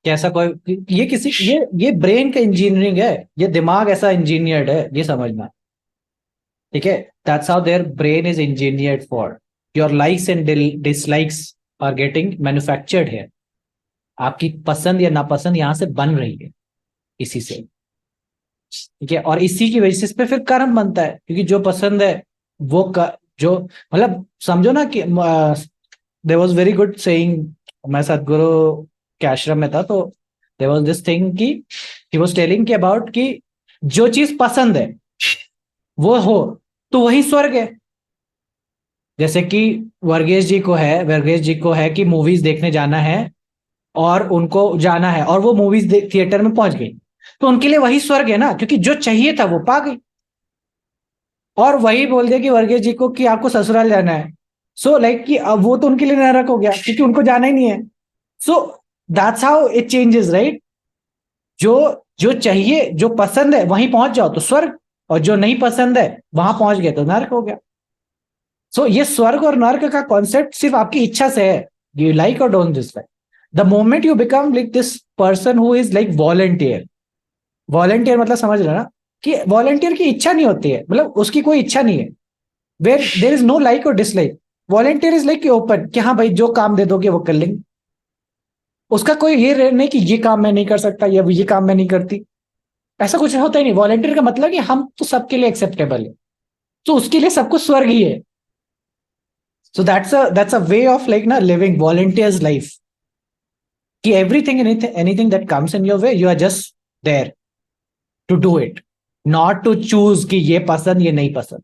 कैसा कोई, ये किसी, ये ब्रेन का इंजीनियरिंग है, ये दिमाग ऐसा इंजीनियर्ड है, ये समझना। ठीक है, that's how their brain is engineered for. Your likes and dislikes are getting manufactured है। आपकी पसंद या नापसंद यहां से बन रही है, इसी से। ठीक है, और इसी की बेसिस पे फिर कर्म बनता है, क्योंकि जो पसंद है वो जो, मतलब समझो ना कि there was very good saying. मैं सदगुरु के आश्रम में था, तो देयर वाज दिस थिंग कि ही वाज टेलिंग कि अबाउट कि जो चीज पसंद है वो हो तो वही स्वर्ग है। जैसे कि वर्गेश जी को है कि मूवीज देखने जाना है, और उनको जाना है और वो मूवीज थिएटर में पहुंच गई, तो उनके लिए वही स्वर्ग है ना, क्योंकि जो चाहिए था वो पा गई। और वही बोल दिया कि वर्गीस जी को कि आपको ससुराल जाना है, सो लाइक कि अब वो तो उनके लिए नरक हो गया, क्योंकि उनको जाना ही नहीं है। So that's how it changes, right. जो जो चाहिए, जो पसंद है वहीं पहुंच जाओ तो स्वर्ग, और जो नहीं पसंद है वहां पहुंच गए तो नरक हो गया। सो ये स्वर्ग और नर्क का कॉन्सेप्ट सिर्फ आपकी इच्छा से है, यू लाइक और don't dislike. The moment you become like this person who is like volunteer, volunteer मतलब समझ रहे हो ना, कि वॉलंटियर की इच्छा नहीं होती है, मतलब उसकी कोई इच्छा नहीं है, where there is no like और dislike. Volunteer is like open, कि हाँ भाई जो काम दे दोगे वो कर लेंगे। उसका कोई ये नहीं कि ये काम मैं नहीं कर सकता या ये काम मैं नहीं करती, ऐसा कुछ होता ही नहीं। वॉलंटियर का मतलब कि हम तो सबके लिए एक्सेप्टेबल है, तो उसके लिए सब कुछ स्वर्ग ही है। So that's a way of like ना लिविंग वॉलंटियर्स लाइफ, कि everything anything that comes in your way you are just there to do it, not to choose कि ये पसंद ये नहीं पसंद।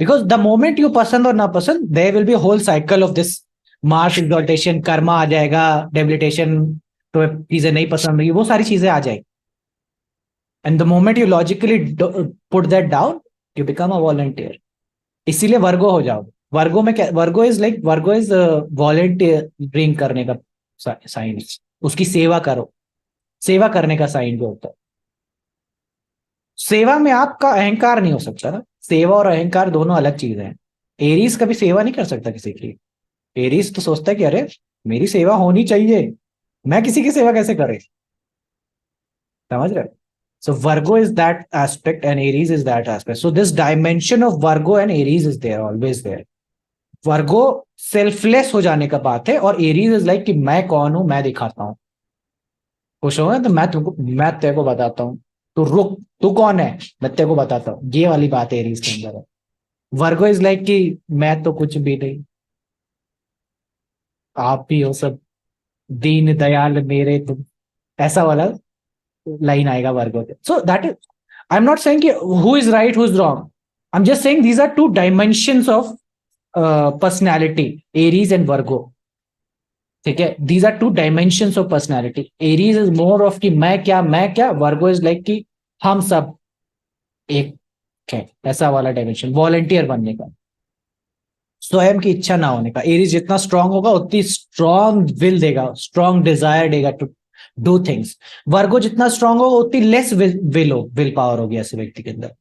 बिकॉज द मोमेंट यू पसंद और ना पसंद, there will be whole cycle of this Mars exaltation, karma आ जाएगा, डेबिलिटेशन, तो चीजें नहीं पसंद रही, वो सारी चीजें आ जाएगी। And the moment you logically put that down, you become a volunteer. इसीलिए वर्गो हो जाओ। वर्गो में क्या, Virgo is like, Virgo is volunteering करने का साइन, उसकी सेवा करो, सेवा करने का साइन जो होता है। सेवा में आपका अहंकार नहीं हो सकता ना, सेवा और अहंकार दोनों अलग चीजें हैं। एरीज कभी सेवा नहीं कर सकता किसी की। एरीज तो सोचता है कि अरे मेरी सेवा होनी चाहिए, मैं किसी की सेवा कैसे करे, समझ रहे। So Virgo is that aspect and Aries is that aspect, so this dimension of Virgo and Aries is there, always there. Virgo selfless हो जाने का बात है, और एरीज इज लाइक कि मैं कौन हूं, मैं दिखाता हूं। खुश हो तो मैं तेरे को बताता हूँ, तू रुक, तू कौन है, मैं तेरे को बताता हूँ, ये वाली बात एरीज के अंदर है। वर्गो इज लाइक कि मैं तो कुछ भी नहीं, आप भी हो सब, दीन दयाल मेरे तुम, ऐसा वाला लाइन आएगा वर्गो पे। So that is, I am not saying कि who is right who is wrong, I am just saying these are two dimensions of personality, Aries and Virgo. ठीक है, these are two dimensions of personality. Aries is more of कि मैं क्या, Virgo is like कि हम सब एक है, ऐसा वाला डायमेंशन वॉलंटियर बनने का, स्वयं की इच्छा ना होने का। एरीज जितना स्ट्रांग होगा उतनी स्ट्रांग विल देगा, स्ट्रांग डिजायर देगा टू डू थिंग्स। वर्गो जितना स्ट्रांग होगा उतनी लेस विल पावर होगी ऐसे व्यक्ति के अंदर।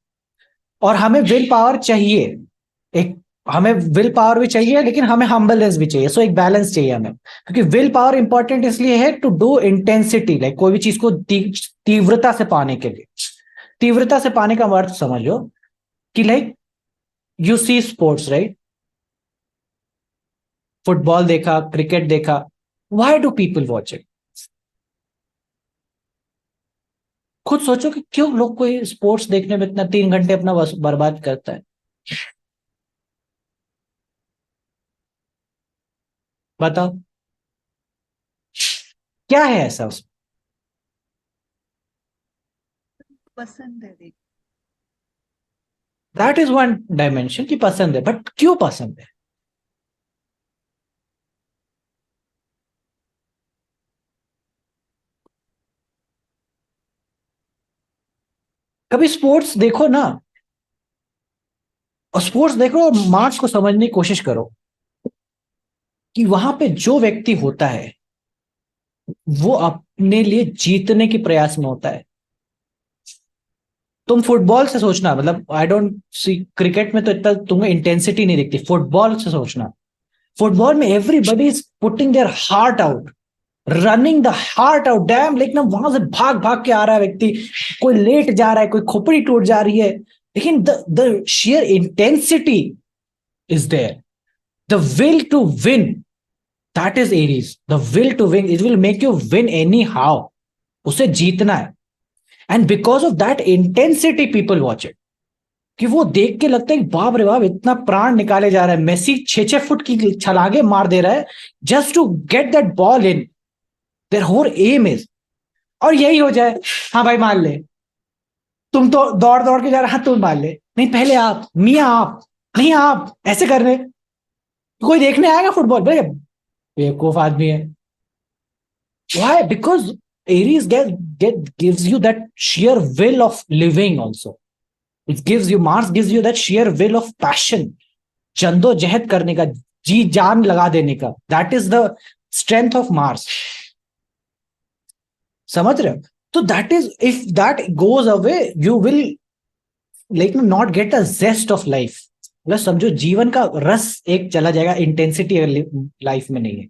और हमें विल पावर चाहिए, एक, हमें विल पावर भी चाहिए लेकिन हमें हम्बलनेस भी चाहिए। सो एक बैलेंस चाहिए हमें, क्योंकि विल पावर इंपॉर्टेंट इसलिए है टू डू इंटेंसिटी, लाइक कोई भी चीज को तीव्रता से पाने के लिए। तीव्रता से पाने का अर्थ समझो कि like you see sports, right, football देखा, क्रिकेट देखा, why do people watch it. खुद सोचो कि क्यों लोग कोई स्पोर्ट्स देखने में इतना 3 घंटे अपना बर्बाद करता है, बताओ क्या है ऐसा उसमें। पसंद है देख। दैट इज वन डायमेंशन की पसंद है, बट क्यों पसंद है। कभी स्पोर्ट्स देखो ना, और स्पोर्ट्स देखो और मार्क्स को समझने की कोशिश करो, कि वहां पे जो व्यक्ति होता है वो अपने लिए जीतने के प्रयास में होता है। तुम फुटबॉल से सोचना, मतलब आई डोंट सी, क्रिकेट में तो इतना तुम्हें इंटेंसिटी नहीं दिखती, फुटबॉल से सोचना। फुटबॉल में everybody is putting their heart out, running the heart out, dam, लेकिन वहां से भाग भाग के आ रहा है व्यक्ति, कोई लेट जा रहा है, कोई खोपड़ी टूट जा रही है, लेकिन the sheer intensity is there, the will to win, that is Aries, the will to win, it will make you win anyhow, उसे जीतना है। And because of that intensity people watch it, कि वो देख के लगता है कि बाप रे बाप, इतना प्राण निकाले जा रहा है, मेसी 6-6 फुट की छलांगे मार दे रहा है just to get that ball in, their whole aim is, और यही हो जाए, हाँ भाई मान ले, तुम तो दौड़ दौड़ के जा रहे, हाँ तुम मान ले, नहीं पहले आप, मियाँ आप, नहीं आप ऐसे कर रहे, कोई देखने आएगा फुटबॉल, भाई बेवकूफ आदमी है। Why? Because Aries gives you that sheer will of living also. It gives you, Mars gives you that sheer will of passion. जद्दोजहद करने का, जी जान लगा देने का. That is the strength of Mars. समझ रहे हो? तो that is, if that goes away, you will like not get a zest of life. मतलब समझो जीवन का रस एक चला जाएगा, इंटेंसिटी लाइफ में नहीं है।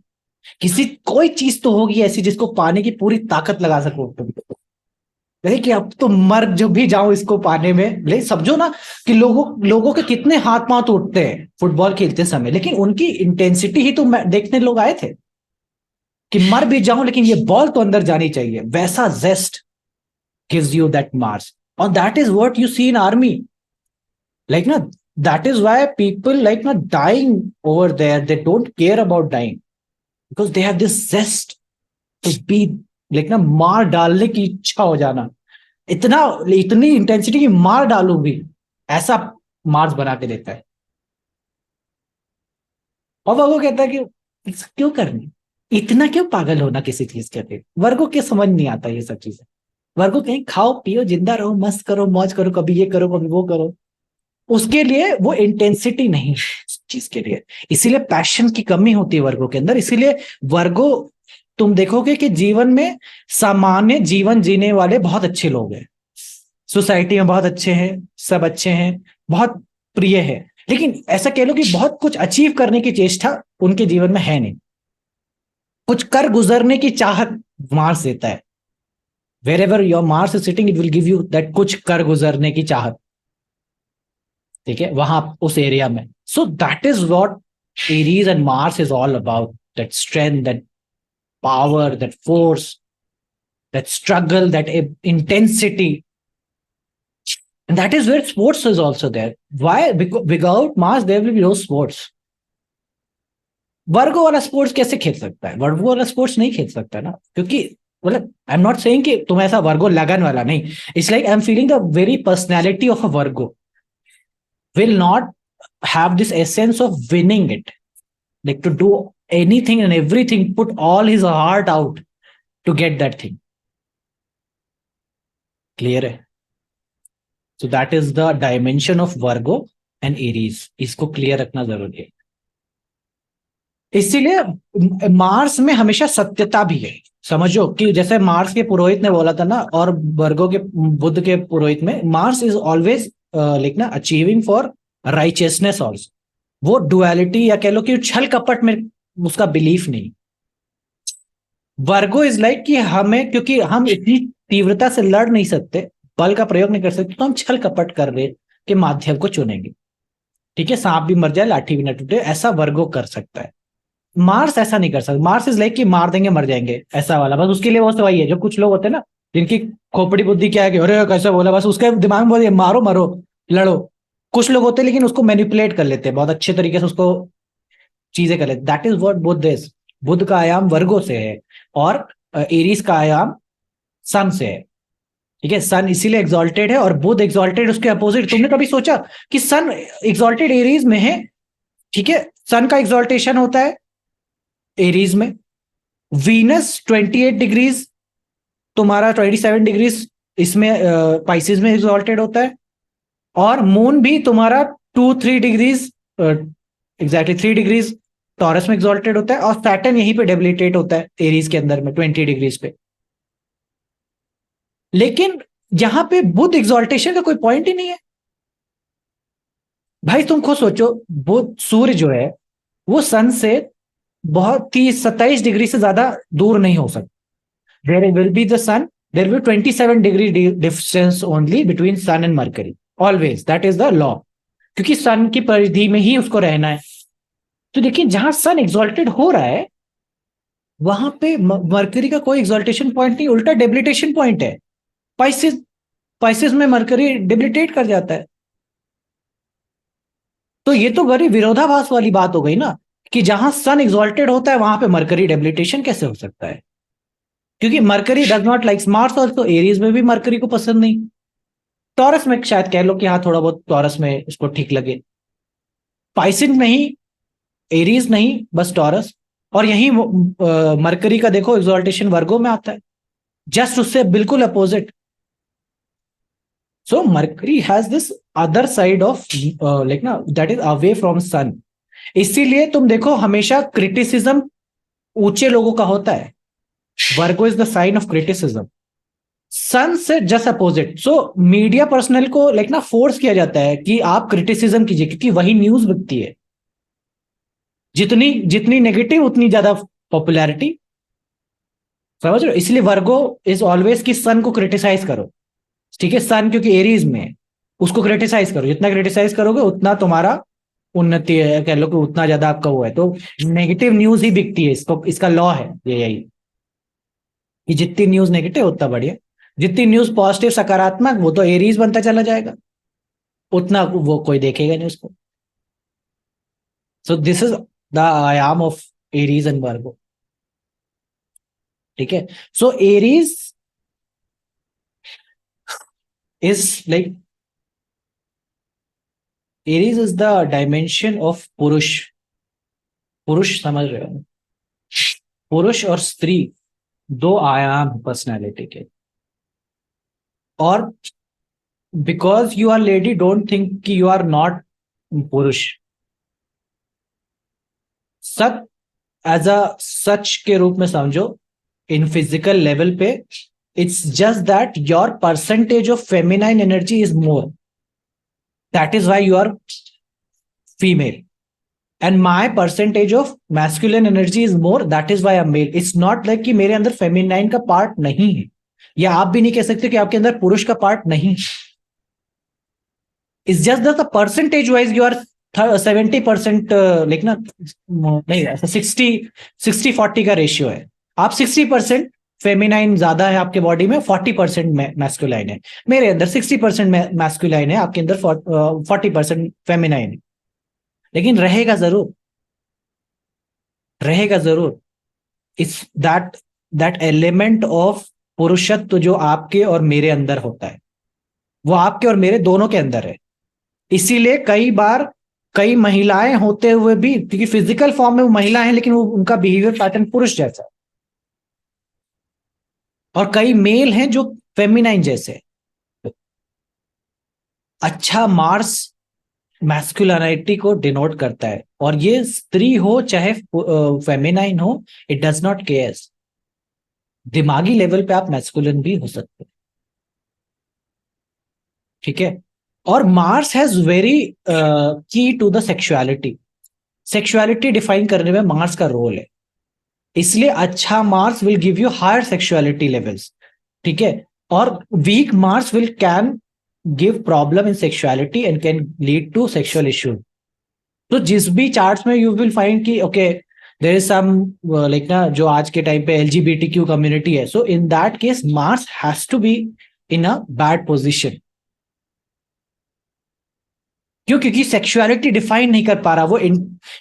किसी कोई चीज तो होगी ऐसी जिसको पाने की पूरी ताकत लगा सको तुम, कि अब तो मर जो भी जाओ इसको पाने में। ले समझो ना कि लोगों के कितने हाथ पांव टूटते हैं फुटबॉल खेलते समय, लेकिन उनकी इंटेंसिटी ही तो देखने लोग आए थे कि मर भी जाऊं लेकिन ये बॉल तो अंदर जानी चाहिए। वैसा just gives you that Mars, और that is what you see in army, like ना, that is why people like ना dying over there, they don't care about dying because they have this zest to be, like ना मार डालने की इच्छा हो जाना, इतनी इंटेंसिटी की मार डालूंगी, ऐसा मार्स बना के देता है। और वो कहता है कि क्यों करनी, इतना क्यों पागल होना किसी चीज के लिए। वर्गो के समझ नहीं आता ये सब चीजें। वर्गो कहीं खाओ पियो जिंदा रहो, मस्त करो, मौज करो, कभी ये करो कभी वो करो, उसके लिए वो इंटेंसिटी नहीं चीज के लिए। इसीलिए पैशन की कमी होती है वर्गो के अंदर। इसीलिए वर्गो, तुम देखोगे कि जीवन में सामान्य जीवन जीने वाले बहुत अच्छे लोग हैं, सोसाइटी में बहुत अच्छे हैं, सब अच्छे हैं, बहुत प्रिय है, लेकिन ऐसा कह लो कि बहुत कुछ अचीव करने की चेष्टा उनके जीवन में है नहीं। कुछ कर गुजरने की चाहत मार्स देता है। Wherever your Mars is sitting, it will give you that कुछ कर गुजरने की चाहत, ठीक है, वहां उस एरिया में। सो that is what Aries and Mars is all about, that strength, that power, that force, that struggle, that intensity, and that is where sports is also there. Why? Because without Mars there will be no sports. वर्गो वाला sports कैसे खेल सकता है? वर्गो वाला sports नहीं खेल सकता ना, क्योंकि मतलब आई एम नॉट सेइंग कि तुम ऐसा वर्गो लगन वाला नहीं, it's like I am feeling the very personality of a Virgo will not have this essence of winning it, like to do anything and everything, put all his heart out to get that thing. Clear है? So that is the dimension of Virgo and Aries. इसको clear रखना जरूरी है। इसीलिए Mars में हमेशा सत्यता भी है। समझो कि जैसे मार्स के पुरोहित ने बोला था ना, और वर्गो के, बुद्ध के पुरोहित में, मार्स इज ऑलवेज लाइक ना अचीविंग फॉर राइचियसनेस ऑल्सो। वो डुअलिटी या कह लो कि छल कपट में उसका बिलीफ नहीं। वर्गो इज लाइक कि हमें, क्योंकि हम इतनी तीव्रता से लड़ नहीं सकते, बल का प्रयोग नहीं कर सकते, तो हम छल कपट करने के माध्यम को चुनेंगे। ठीक है, सांप भी मर जाए लाठी भी न टूटे, ऐसा वर्गो कर सकता है। मार्स ऐसा नहीं कर सकता। मार्स इज लाइक कि मार देंगे मर जाएंगे, ऐसा वाला। बस उसके लिए वो वही है, जो कुछ लोग होते हैं ना जिनकी खोपड़ी बुद्धि क्या है कि अरे कैसा बोला, बस उसके दिमाग में बोलिए मारो मरो लड़ो। कुछ लोग होते हैं लेकिन उसको मैनिपुलेट कर लेते हैं बहुत अच्छे तरीके से, उसको चीजें कर लेते। That is what Buddha is. Buddha का आयाम वर्गो से है और एरीज का आयाम सन से है। ठीक है, सन इसीलिए एग्जॉल्टेड है और बुद्ध एग्जॉल्टेड उसके अपोजिट। तुमने कभी सोचा कि सन एग्जॉल्टेड एरीज में है? ठीक है, सन का एग्जॉल्टेशन होता है एरीज में। वीनस 28 डिग्रीज, तुम्हारा 27 डिग्रीज इसमें पाइसिस में एग्जॉल्टेड होता है, और मून भी तुम्हारा 2-3 डिग्रीज, एग्जैक्टली 3 डिग्रीज टॉरस में एग्जॉल्टेड होता है, और सैटर्न यहीं पे डेबिलिटेट होता है एरीज के अंदर में 20 डिग्रीज पे। लेकिन यहां पे बुद्ध एग्जॉल्टेशन का कोई पॉइंट ही नहीं है। भाई तुम खुद सोचो, बुद्ध सूर्य जो है वो सन से बहुत 30-27 डिग्री से ज्यादा दूर नहीं हो सकता। There will be the sun, there will 27 degree distance only between sun and Mercury, always, that is the law, क्योंकि सन की परिधि में ही उसको रहना है। तो देखिए जहां सन एक्सॉल्टेड हो रहा है वहां पे मरकरी का कोई एक्सॉल्टेशन पॉइंट नहीं, उल्टा डेबिलिटेशन पॉइंट है। पाइसिस, पाइसिस में मरकरी डेबिलिटेट कर जाता है। तो ये तो बड़ी विरोधाभास वाली बात हो गई ना, कि जहां सन एक्सॉल्टेड होता है वहां पे मरकरी डेबिलिटेशन कैसे हो सकता है? क्योंकि mercury does not like Mars, also Aries में भी मरकरी को पसंद नहीं। टॉरस में शायद कह लो कि हाँ थोड़ा बहुत टॉरस में इसको ठीक लगे, पाइसिन नहीं, एरीज नहीं, बस टॉरस। और यही मरकरी का देखो एक्सॉल्टेशन वर्गो में आता है, जस्ट उससे बिल्कुल opposite. So Mercury has this other side of like ना, that is away from sun. इसीलिए तुम देखो हमेशा क्रिटिसिज्म ऊंचे लोगों का होता है। Virgo is the sign of criticism, sun से just opposite. So media personnel को लाइक ना फोर्स किया जाता है कि आप क्रिटिसिज्म कीजिए, क्योंकि वही न्यूज बिकती है। जितनी जितनी नेगेटिव उतनी ज्यादा पॉपुलैरिटी, समझ रहे हो? इसलिए वर्गो इज ऑलवेज कि सन को क्रिटिसाइज करो, ठीक है? सन क्योंकि एरीज में है, उसको क्रिटिसाइज करो, जितना क्रिटिसाइज करोगे उतना तुम्हारा उन्नति है, कह लो कि उतना ज्यादा आपका वो है। तो नेगेटिव न्यूज ही बिकती है, इसको, इसका लॉ है ये यही, कि जितनी न्यूज नेगेटिव उतना बढ़िया, जितनी न्यूज पॉजिटिव सकारात्मक वो तो एरीज बनता चला जाएगा, उतना वो कोई देखेगा नहीं उसको। सो दिस इज द आयाम ऑफ एरीज एंड वर्गो, ठीक है? So Aries is like, Aries is the dimension of पुरुष। पुरुष समझ रहे हो? पुरुष और स्त्री दो आयाम पर्सनैलिटी के। और because you are lady, don't think कि यू आर नॉट पुरुष। सब एज अ सच के रूप में समझो, इन फिजिकल लेवल पे it's just that your percentage of feminine energy is more, that is why you are female, and my percentage of masculine energy is more, that is why I am male. It's not like कि मेरे अंदर feminine का part नहीं है, या आप भी नहीं कह सकते कि आपके अंदर पुरुष का पार्ट नहीं। It's just the percentage wise you are 70% like ना, नहीं ऐसा 60-40 का रेशियो है। आप 60% फेमिनाइन ज्यादा है आपके बॉडी में, 40% मैस्कुलाइन है। मेरे अंदर 60% मैस्कुलाइन है, आपके अंदर 40% फेमिनाइन है। लेकिन रहेगा जरूर, रहेगा जरूर इस दैट दैट एलिमेंट ऑफ पुरुषत्व जो आपके और मेरे अंदर होता है, वो आपके और मेरे दोनों के अंदर है। इसीलिए कई बार कई महिलाएं होते हुए भी, क्योंकि फिजिकल फॉर्म में वो महिला है लेकिन वो उनका बिहेवियर पैटर्न पुरुष जैसा है, और कई मेल हैं जो फेमिनाइन जैसे। अच्छा मार्स मैस्कुलिनिटी को डिनोट करता है, और ये स्त्री हो चाहे फेमिनाइन हो, इट डज नॉट केयर। दिमागी लेवल पे आप मैस्कुलिन भी हो सकते हैं, ठीक है? और Mars has very key to the sexuality. Sexuality define करने में मार्स का रोल है, इसलिए अच्छा Mars will give you higher sexuality levels, ठीक है? और weak Mars will can give problem in sexuality and can lead to sexual issue. तो जिस भी चार्ट्स में यू विल फाइंड कि okay there is some like ना, जो आज के टाइम पे एलजीबीटीक्यू कम्युनिटी है, so in that case Mars has to be in a bad position. क्यों? क्योंकि सेक्सुअलिटी डिफाइन नहीं कर पा रहा, वो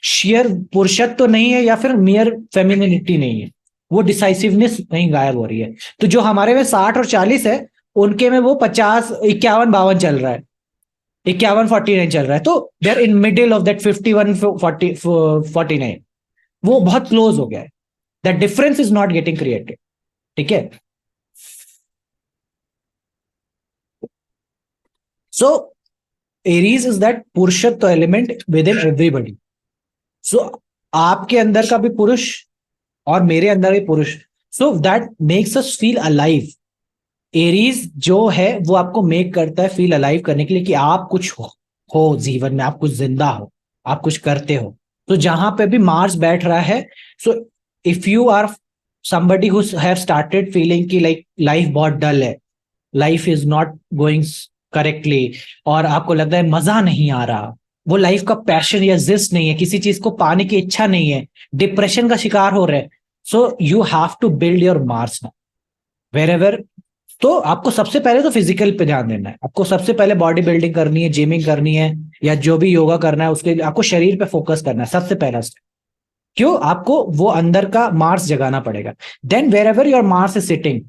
शेयर पुरुषत्व तो नहीं है या फिर मियर फेमिनिटी नहीं है, वो डिसाइसिवनेस नहीं गायब हो रही है। तो जो हमारे में 60 और 40 है, उनके में वो 50, 51, 52 चल रहा है, 51-49 चल रहा है। तो they are in middle of that 51-49, वो बहुत क्लोज हो गया है। That difference is not getting created, ठीक है? सो एरीज इज दैट पुरुषत्व element within everybody. So आपके अंदर का भी पुरुष और मेरे अंदर भी पुरुष, so that makes us feel alive. Aries जो है वो आपको मेक करता है फील अलाइव करने के लिए, कि आप कुछ हो जीवन में, आप कुछ जिंदा हो, आप कुछ करते हो। तो जहां पे भी मार्स बैठ रहा है, so if you are somebody who have started feeling कि like लाइफ बहुत डल है, life is not going correctly, और आपको लगता है मजा नहीं आ रहा, वो लाइफ का पैशन या जिस्ट नहीं है, किसी चीज को पाने की इच्छा नहीं है, डिप्रेशन का शिकार हो रहे हैं, so you have to build your Mars now wherever. तो आपको सबसे पहले तो फिजिकल पे ध्यान देना है, आपको सबसे पहले बॉडी बिल्डिंग करनी है, जिमिंग करनी है, या जो भी योगा करना है उसके लिए आपको शरीर पे फोकस करना है, सबसे पहला स्टेप। क्यों? आपको वो अंदर का मार्स जगाना पड़ेगा। Then wherever your Mars is sitting,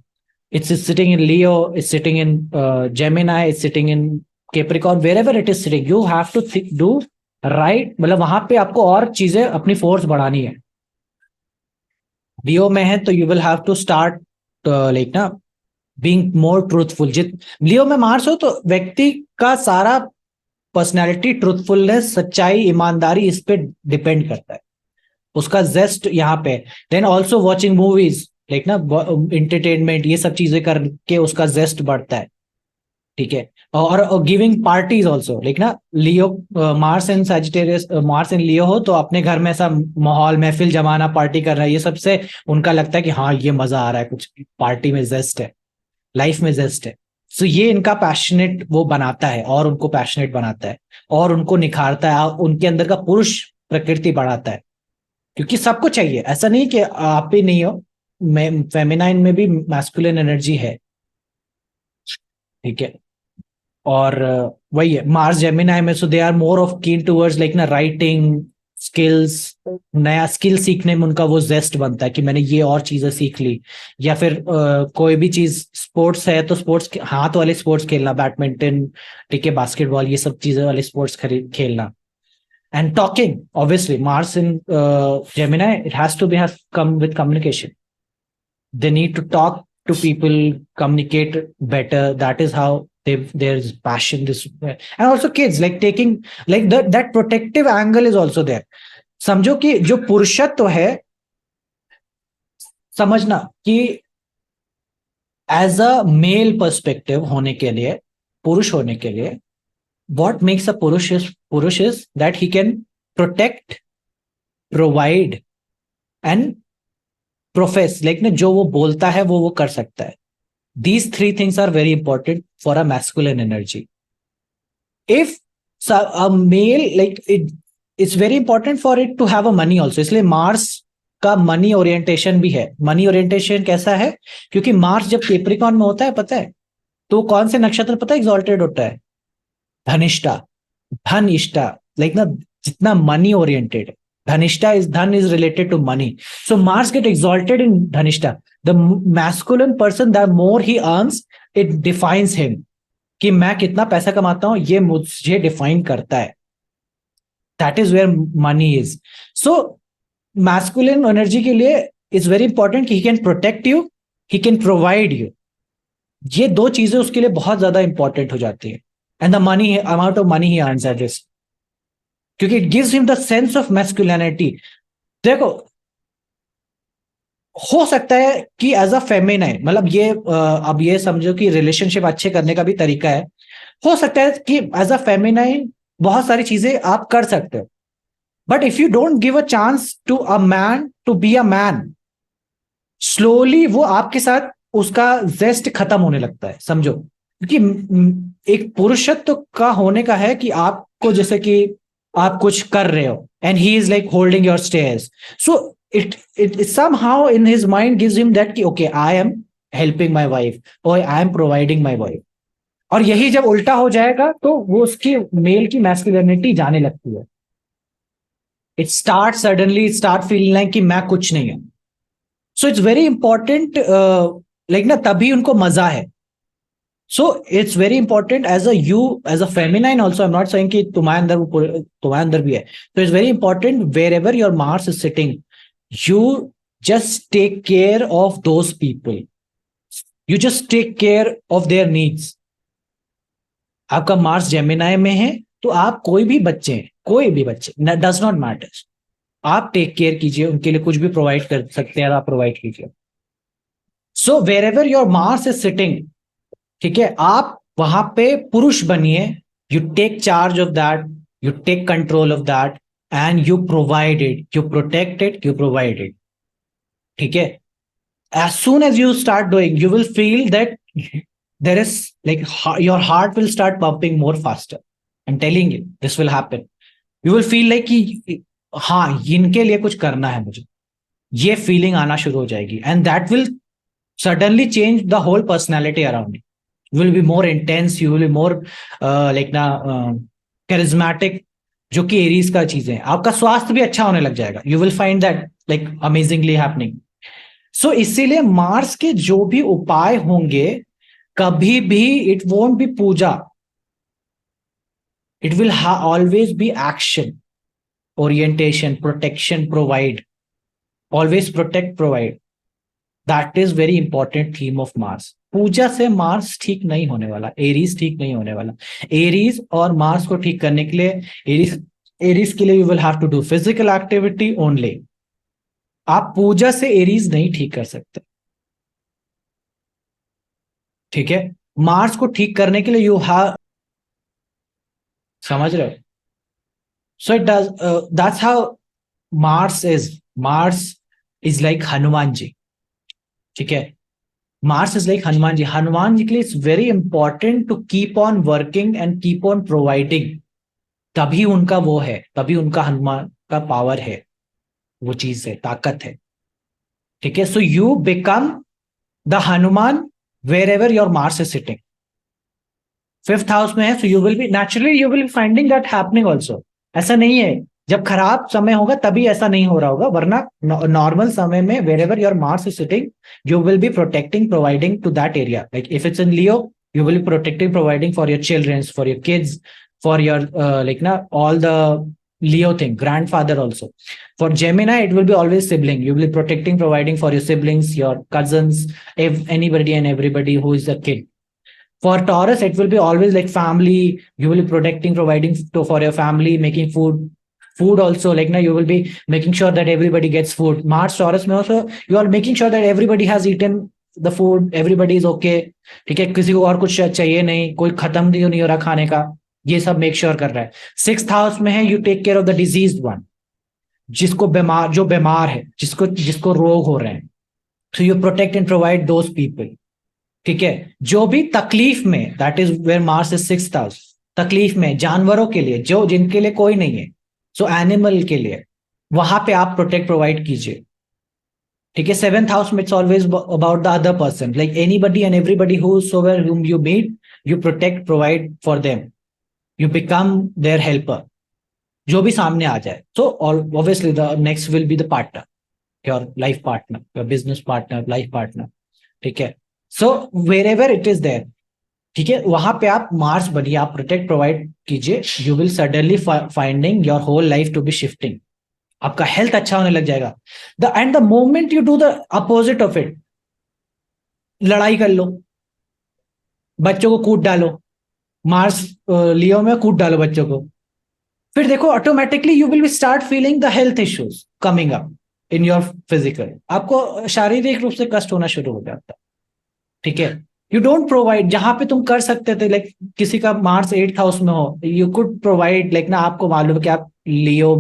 it's sitting in Leo, it's sitting in Gemini, it's sitting in Capricorn, wherever it is sitting, you have to do right, मतलब वहां पे आपको और चीजें अपनी फोर्स बढ़ानी है। लियो में है तो you will have to start like ना बीइंग मोर ट्रूथफुल। जित लियो में मार्स हो तो व्यक्ति का सारा पर्सनैलिटी, ट्रूथफुलनेस, सच्चाई, ईमानदारी इस पे डिपेंड करता है, उसका जेस्ट यहाँ पे। Then also watching movies like ना एंटरटेनमेंट, ये सब चीजें करके उसका जेस्ट बढ़ता है, ठीक है। और गिविंग पार्टीज ऑल्सो लाइक ना, Leo Mars and Sagittarius, Mars and Leo हो तो अपने घर में ऐसा माहौल, महफिल जमाना, पार्टी कर रहा है, ये सबसे उनका लगता है कि हाँ ये मजा आ रहा है, कुछ पार्टी में जेस्ट है, लाइफ में जेस्ट है। सो ये इनका पैशनेट वो बनाता है, और उनको पैशनेट बनाता है, और उनको निखारता है, उनके अंदर का पुरुष प्रकृति बढ़ाता है। क्योंकि सबको चाहिए, ऐसा नहीं कि आप ही नहीं हो, फेमिनाइन में भी मैस्कुलिन एनर्जी है, ठीक है। और वही है मार्स जेमिनाई में, सो दे आर मोर ऑफ कीन टूवर्ड्स लाइक ना राइटिंग स्किल्स, नया स्किल सीखने में उनका वो जेस्ट बनता है कि मैंने ये और चीजें सीख ली। या फिर कोई भी चीज, स्पोर्ट्स है तो स्पोर्ट्स, हाथ वाले स्पोर्ट्स खेलना, बैडमिंटन, ठीक है, बास्केटबॉल, ये सब चीजें वाले स्पोर्ट्स खेलना। And talking, obviously, Mars in Gemini, it has to be has come with communication. They need to talk to people, communicate better. That is how there's passion. This and also kids like taking like that protective angle is also there. समझो कि जो पुरुषत्व है, समझना कि as a mail perspective होने के लिए, पुरुष होने के लिए, what makes a Purush is that he can protect, provide and profess, like ना जो वो बोलता है वो कर सकता है। These three things are very important for a masculine energy. If a male, like it's very important for it to have a money also, इसलिए मार्स का मनी ओरिएंटेशन भी है। मनी ओरिएंटेशन कैसा है? क्योंकि मार्स जब कैप्रिकॉर्न में होता है, पता है तो कौन से नक्षत्र पता है एग्जॉल्टेड होता है? धनिष्ठा, धन इष्टा, लाइक ना जितना मनी ओरिएंटेड, धनिष्ठा इज, धन is related to money, so Mars get exalted in Dhanishta. The masculine person, the more he earns, it defines him, कि मैं कितना पैसा कमाता हूं ये मुझे डिफाइन करता है। That is where money is. So masculine energy के लिए इट्स वेरी इंपॉर्टेंट कि he can protect you, he can provide you. ये दो चीजें उसके लिए बहुत ज्यादा इंपॉर्टेंट हो जाती है। And the money, amount of money he earns at this, क्योंकि it gives him the sense of masculinity. देखो, हो सकता है कि एज अ फेमिनाइन, मतलब ये अब ये समझो कि रिलेशनशिप अच्छे करने का भी तरीका है। हो सकता है कि एज अ फेमिनाइन बहुत सारी चीजें आप कर सकते हो, but if you don't give a chance to a man to be a man, slowly वो आपके साथ उसका जेस्ट खत्म होने लगता है, समझो। क्योंकि एक पुरुषत्व का होने का है कि आपको, जैसे कि आप कुछ कर रहे हो and he is like holding your stairs, so it somehow in his mind gives him that कि okay I am helping my wife और I am providing my wife. और यही जब उल्टा हो जाएगा तो वो उसकी मेल की मैस्कुलिनिटी जाने लगती है। It start suddenly start feeling like कि मैं कुछ नहीं हूं। So it's very important, like ना तभी उनको मजा है। So it's very important as a you, as a feminine also, I'm not saying कि तुम्हारे अंदर भी है, so it's very important wherever your Mars is sitting, you just take care of those people, you just take care of their needs. आपका Mars Gemini में है तो आप कोई भी बच्चे डज नॉट मैटर, आप टेक केयर कीजिए, उनके लिए कुछ भी प्रोवाइड कर सकते हैं आप प्रोवाइड कीजिए। सो wherever your Mars is sitting, ठीक है, आप वहां पे पुरुष बनिए, you take charge of that, you take control of that, and you provide it, you protect it, you provide it. ठीक है? As soon as you start doing, you will feel that there is like your heart will start pumping more faster. I'm telling you, this will happen. You will feel like कि हाँ इनके लिए कुछ करना है मुझे, ये फीलिंग आना शुरू हो जाएगी, and that will suddenly change the whole personality around you. You will be more intense, you will be more like ना charismatic, जो कि एरीज का चीजें हैं. आपका स्वास्थ्य भी अच्छा होने लग जाएगा. You will find that like amazingly happening. So इसीलिए मार्स के जो भी उपाय होंगे, कभी भी it won't be puja. It will always be action, orientation, protection, provide. Always protect, provide. That is very important theme of Mars. पूजा से मार्स ठीक नहीं होने वाला, एरीज ठीक नहीं होने वाला. एरीज और मार्स को ठीक करने के लिए, एरीज के लिए you will have to do physical activity only. आप पूजा से एरीज नहीं ठीक कर सकते. ठीक है? मार्स को ठीक करने के लिए यू हैव, समझ रहे हो? So it does, that's how Mars is like Hanuman ji. ठीक है? Mars is like Hanuman ji. Hanuman ji के लिए it's very important to keep on working and keep on providing. तभी उनका वो है, तभी उनका हनुमान का पावर है, वो चीज है, ताकत है. ठीक है? So you become the Hanuman wherever your Mars is sitting. Fifth house में है, so you will be naturally, you will be finding that happening also. ऐसा नहीं है जब खराब समय होगा तभी ऐसा नहीं हो रहा होगा, वरना नॉर्मल समय में wherever your Mars is sitting, you will be protecting, providing to that area. Like if it's in Leo, you will be protecting, providing for your children, for your kids, for your like na all the Leo thing, grandfather also. For Gemini, it will be always sibling. You will be protecting, providing for your siblings, your cousins, if anybody and everybody who is a kid. For Taurus, it will be always like family. You will be protecting, providing for your family, making food also, like now you will be making sure that everybody gets food. Mars Taurus में also you are making sure that everybody has eaten the food, everybody is okay. ठीक है? किसी को और कुछ चाहिए नहीं, कोई खत्म नहीं हो रहा खाने का, ये सब मेक श्योर कर रहा है. सिक्स्थ हाउस में है, you take care of the diseased one, जिसको बीमार, जो बीमार है, जिसको रोग हो रहे हैं. So you protect and provide those people. ठीक है? जो भी तकलीफ में, that is where Mars is sixth house. तकलीफ में, जानवरों के लिए, जो जिनके लिए कोई नहीं है, सो एनिमल के लिए, वहां पे आप प्रोटेक्ट प्रोवाइड कीजिए. ठीक है? सेवेंथ हाउस में it's always about the other person, like anybody and everybody whosoever whom you meet, you protect, provide for them, you become their helper, जो भी सामने आ जाए. So obviously the next will be the partner, your life partner, your business partner, life partner. ठीक है? So wherever it is there, ठीक है, वहां पे आप मार्स बनिए, आप प्रोटेक्ट प्रोवाइड कीजिए. You will suddenly finding your whole life to be shifting. आपका हेल्थ अच्छा होने लग जाएगा. The moment you do the opposite of it, लड़ाई कर लो, बच्चों को कूट डालो, मार्स लियो में कूट डालो बच्चों को, फिर देखो automatically you will B start feeling the health issues coming up in your physical. आपको शारीरिक रूप से कष्ट होना शुरू हो जाता. ठीक है? You don't provide. जहां पे तुम कर सकते थे, लाइक किसी का मार्स 8th हाउस में हो, यू कुड प्रोवाइड, लाइक ना आपको मालूम है कि आप लियो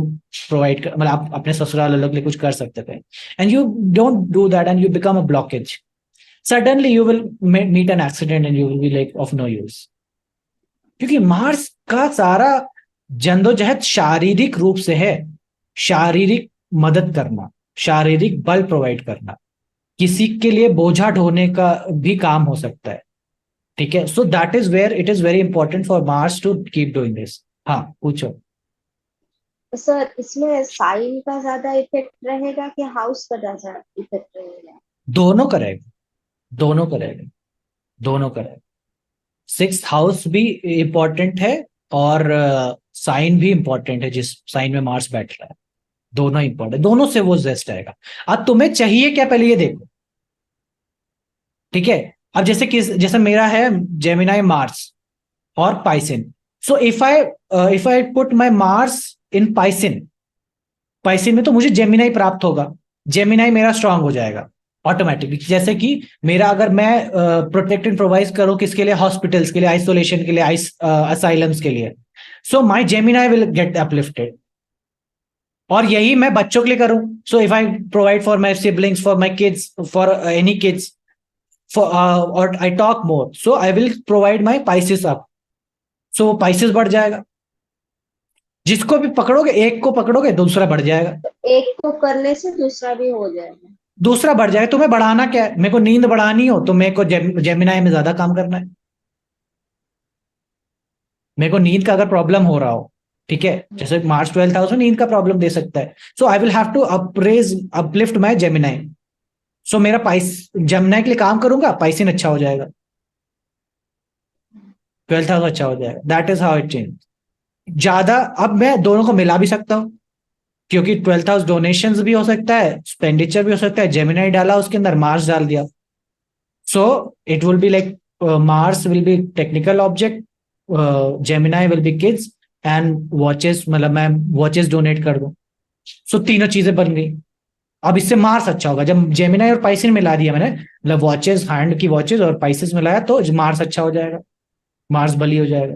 प्रोवाइड कर, मतलब आप अपने ससुराल वालों के लिए कुछ कर सकते थे, and you don't do that and you become a blockage. Suddenly you will meet an accident and you will be like of no use. क्योंकि मार्स का सारा जद्दोजहद शारीरिक रूप से है. शारीरिक मदद करना, शारीरिक बल प्रोवाइड करना, किसी के लिए बोझा ढोने का भी काम हो सकता है. ठीक है? So that is where it is very important for Mars to keep doing this. हाँ, पूछो. सर, इसमें साइन का ज्यादा इफेक्ट रहेगा कि हाउस का ज्यादा इफेक्ट रहेगा? दोनों करेगा, दोनों करेगा, दोनों करेगा. सिक्स्थ हाउस भी इंपॉर्टेंट है और साइन भी इंपॉर्टेंट है, जिस साइन में मार्स बैठ रहा है. दोनों इंपॉर्टेंट, दोनों से वो जेस्ट आएगा. अब तुम्हें चाहिए क्या, पहले ये देखो. ठीक है? अब जैसे मेरा है जेमिनाई, मार्स और Pisces. So if I put my Mars in Pisces में, तो मुझे जेमिनाई प्राप्त होगा. जेमिनाई मेरा स्ट्रांग हो जाएगा ऑटोमेटिकली. जैसे कि मेरा, अगर मैं प्रोटेक्ट एंड प्रोवाइड करूं किसके लिए, हॉस्पिटल्स के लिए, आइसोलेशन के लिए, असाइलम्स के लिए, so my Gemini will get uplifted. और यही मैं बच्चों के लिए करूं. So if I provide for my siblings, for my kids, for any kids, for और I talk more, so I will provide my Pisces up. So वो Pisces बढ़ जाएगा. जिसको भी पकड़ोगे, एक को पकड़ोगे दूसरा बढ़ जाएगा, एक को करने से दूसरा भी हो जाएगा. दूसरा बढ़ जाएगा. तुम्हें बढ़ाना क्या है? मेरे को नींद बढ़ानी हो तो मेरे को जेमिनाई में ज्यादा काम करना है. मेरे को नींद का अगर प्रॉब्लम हो रहा हो, ठीक है, जैसे मार्च 12th हाउस में नींद का प्रॉब्लम दे सकता है, so I will have to uplift my Gemini. So मेरा पाइस जेमिनाई के लिए काम करूंगा, पाइसिन अच्छा हो जाएगा, 12th हाउस अच्छा हो जाएगा. That is how it change. ज्यादा अब मैं दोनों को मिला भी सकता हूँ, क्योंकि 12th हाउस डोनेशंस भी हो सकता है, एक्सपेंडिचर भी हो सकता है. जेमिनाई डाला, उसके अंदर मार्स डाल दिया, so it will be like Mars will be technical object, Gemini will be kids, and watches, मतलब मैं वॉचेस डोनेट कर दूं. सो तीनों चीजें बन गई. अब इससे मार्स अच्छा होगा. जब जेमिनाई और पाइसिन मिला दिया मैंने, मतलब वॉचेस, हैंड की वॉचेस और पाइसेस मिलाया, तो मार्स अच्छा हो जाएगा, मार्स बली हो जाएगा.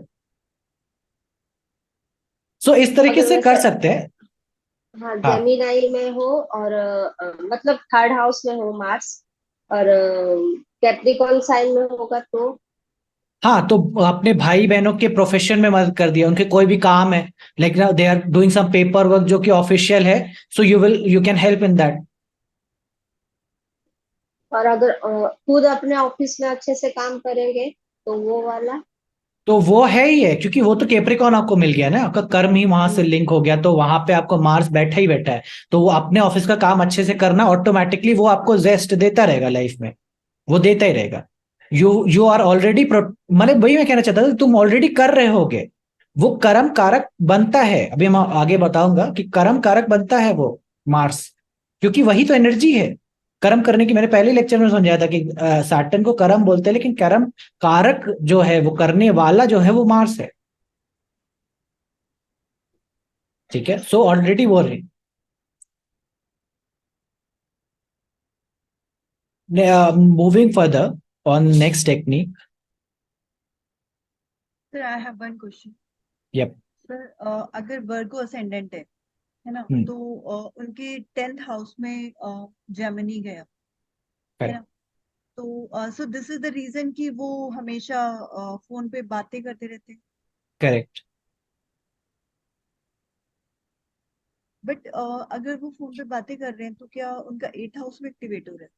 सो इस तरीके अगर से कर वैसे, सकते हैं. हाँ, हाँ. जेमिनाई में हो और मतलब थर्ड हाउस में हो मार्स, और कैप्रिकॉन साइन में होगा तो. हाँ, तो अपने भाई बहनों के प्रोफेशन में मदद कर दिया. उनके कोई भी काम है, like they are doing some paper work जो कि ऑफिशियल है, so you can help in that. और अगर खुद अपने ऑफिस में अच्छे से काम करेंगे तो वो वाला. तो वो है ही है, क्योंकि वो तो कैप्रिकॉन आपको मिल गया ना, आपका कर्म ही वहां से हम्म. लिंक हो गया, तो वहां पे आपको मार्स बैठा ही बैठा है. तो वो अपने ऑफिस का काम अच्छे से करना, ऑटोमेटिकली वो आपको जेस्ट देता रहेगा लाइफ में, वो देता ही रहेगा. यू आर ऑलरेडी, मतलब वही मैं कहना चाहता था, तुम ऑलरेडी कर रहे होगे. वो कर्म कारक बनता है, अभी मैं आगे बताऊंगा कि कर्म कारक बनता है वो मार्स, क्योंकि वही तो एनर्जी है कर्म करने की. मैंने पहले लेक्चर में समझाया था कि सैटर्न को कर्म बोलते हैं, लेकिन कर्म कारक जो है, वो करने वाला जो है, वो मार्स है. ठीक है, सो ऑलरेडी वो है. Moving further on next technique. Sir I have one question. Yup. Sir अगर वर्गो असेंडेंट है ना, तो उनके 10th हाउस में जेमिनी गया, है ना, तो so this is the reason कि वो हमेशा फोन पे बातें करते रहते हैं. करेक्ट. बट अगर वो फोन पे बातें कर रहे हैं तो क्या उनका 8th हाउस में एक्टिवेट हो रहा है?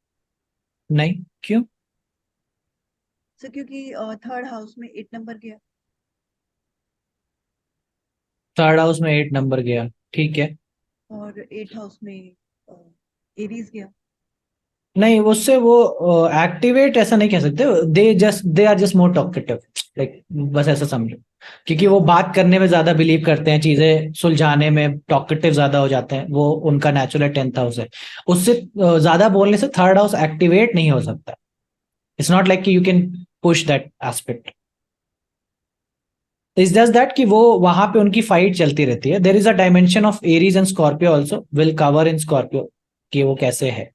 नहीं, क्यों? सर क्योंकि 3rd हाउस में 8 नंबर गया थर्ड हाउस में 8 नंबर गया, ठीक है. और 8th हाउस में एरीज गया. नहीं, उससे वो एक्टिवेट ऐसा नहीं कह सकते. They are just more talkative, like, बस ऐसा समझो. क्योंकि वो बात करने में ज्यादा बिलीव करते हैं, चीजें सुलझाने में टॉकेटिव ज्यादा हो जाते हैं. वो उनका नेचुरल 10th हाउस है. उससे ज्यादा बोलने से थर्ड हाउस एक्टिवेट नहीं हो सकता. इट्स नॉट लाइक कि you can push that aspect. Is just that कि वो वहां पे उनकी फाइट चलती रहती है. There is a dimension of Aries and Scorpio also, will cover in Scorpio, कि वो कैसे है.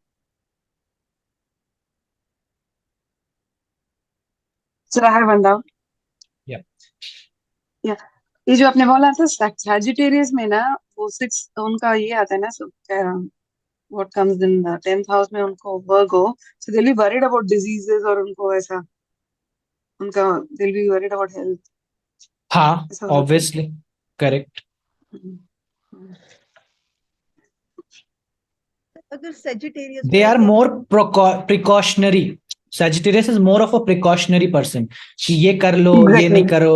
So I have one doubt. Yeah. Yeah. ये जो आपने बोला था सैजिटेरियस में ना, वो 6 उनका ये आता है ना, so what comes in the 10th house में उनको Virgo, so they'll be worried about diseases, और उनको ऐसा उनका they'll be worried about health. हाँ, ऐसा हो सकता है. ऑब्वियसली. करेक्ट. हम्म. हम्म. अगर सेजिटेरियस They हुआ are तो more precautionary. Sagittarius is more of a precautionary person, कि ये कर लो, ये नहीं Exactly. करो.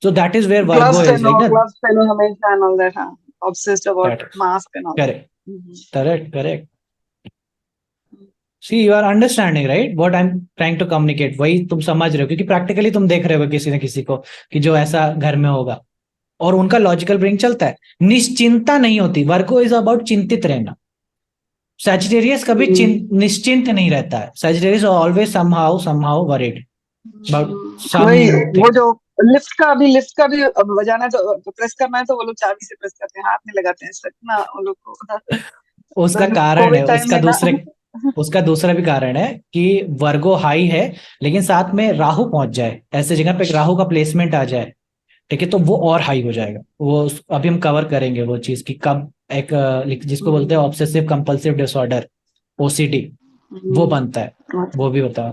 So that is where Gloves Virgo is, like पहनो, that. gloves पहनो हमेशा and all that, हाँ. Obsessed about That is mask and all that. correct. Mhm. Correct. Correct. See, you are understanding, right? What I'm trying to communicate. वही तुम समझ रहे हो, क्योंकि प्रैक्टिकली तुम देख रहे हो किसी न किसी को कि जो ऐसा घर में होगा, और उनका लॉजिकल ब्रेन चलता है. निश्चिंता नहीं होती. वर्गो इज अबाउट चिंतित रहना. सैजिटेरियस कभी निश्चिंत नहीं रहता है. Sagittarius always somehow worried about वही, समथिंग. वो जो लिफ्ट का भी अब बजाना है तो प्रेस करना है, तो वो लोग चाबी से प्रेस करते हैं, हाथ में लगाते हैं सच ना वो लोग को. उसका कारण है, कोविड टाइम में ना. उसका दूसरा भी कारण है कि वर्गो हाई है, लेकिन साथ में राहु पहुंच जाए, ऐसे जगह पे राहु का प्लेसमेंट आ जाए, ठीक है, तो वो और हाई हो जाएगा. अभी हम कवर करेंगे वो चीज कि कब एक जिसको बोलते हैं ऑब्सेसिव कंपल्सिव डिसऑर्डर, ओसीडी, वो बनता है, वो भी बताओ।